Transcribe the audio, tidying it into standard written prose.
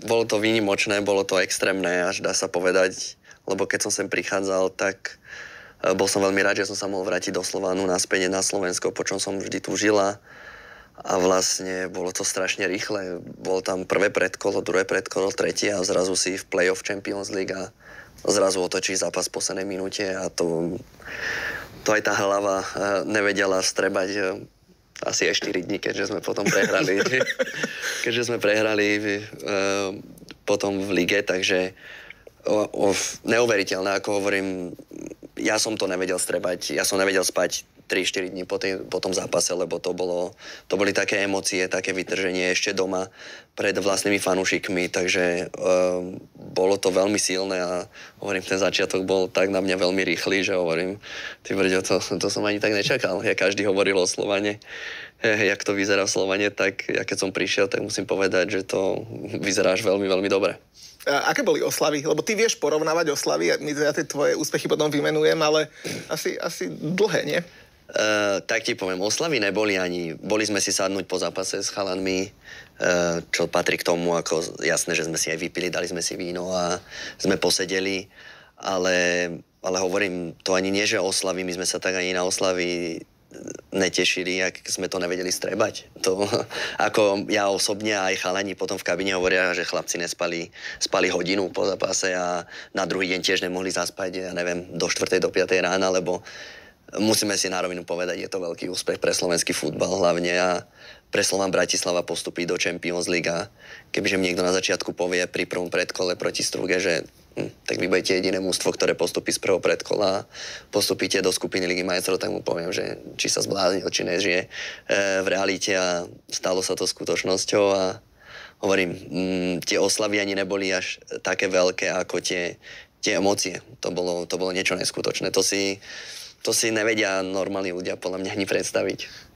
Bolo to výnimočné, bolo to extrémne, až dá sa povedať, lebo keď som sem prichádzal, tak bol som veľmi rád, že som sa mohol vrátiť do Slovánu naspäť na Slovensko, po čom som vždy tu žila. A vlastne bolo to strašne rýchle. Bolo tam prvé predkolo, druhé predkolo, tretie a zrazu si v play-off Champions League a zrazu otočí zápas v poslednej minúte a to aj tá hlava nevedela vstrebať asi aj 4 dní, keďže sme potom prehrali. Potom v lige, takže neuveriteľné, ako hovorím, ja som to nevedel strebať, ja som nevedel spať 3-4 dní po tom zápase, lebo to boli také emócie, také vytrženie ešte doma pred vlastnými fanúšikmi, takže bolo to veľmi silné a hovorím, ten začiatok bol tak na mňa veľmi rýchly, že hovorím, ty brďo, to som ani tak nečakal. Ja každý hovoril o Slovane, jak to vyzerá v Slovane, tak ja keď som prišiel, tak musím povedať, že to vyzeráš veľmi, veľmi dobre. Aké boli oslavy? Lebo ty vieš porovnávať oslavy, ja tie tvoje úspechy potom vymenujem, ale asi dlhé, nie? Tak ti poviem, oslavy neboli ani, boli sme si sadnúť po zápase s chalanmi, čo patrí k tomu, ako jasné, že sme si aj vypili, dali sme si víno a sme posedeli, ale hovorím, to ani nie, že oslavy, my sme sa tak ani na oslavy netešili, ak sme to nevedeli strebať. To, ako ja osobne aj chalani potom v kabine hovoria, že chlapci spali hodinu po zápase a na druhý deň tiež nemohli zaspať, ja neviem, do 4. do 5. rána, lebo musíme si na rovinu povedať, je to veľký úspech pre slovenský futbal hlavne a pre Slovan Bratislava postupí do Champions League a kebyže mi niekto na začiatku povie pri prvom predkole proti Struge, že tak vy budete jediné mužstvo, ktoré postupí z prvého predkola a postupíte do skupiny Ligy majstrov, tak mu poviem, že či sa zbláznil, či nežije v realite a stalo sa to skutočnosťou a hovorím, tie oslavy ani neboli až také veľké ako tie emócie. To bolo niečo neskutočné. To si nevedia normálni ľudia podľa mňa ani predstaviť.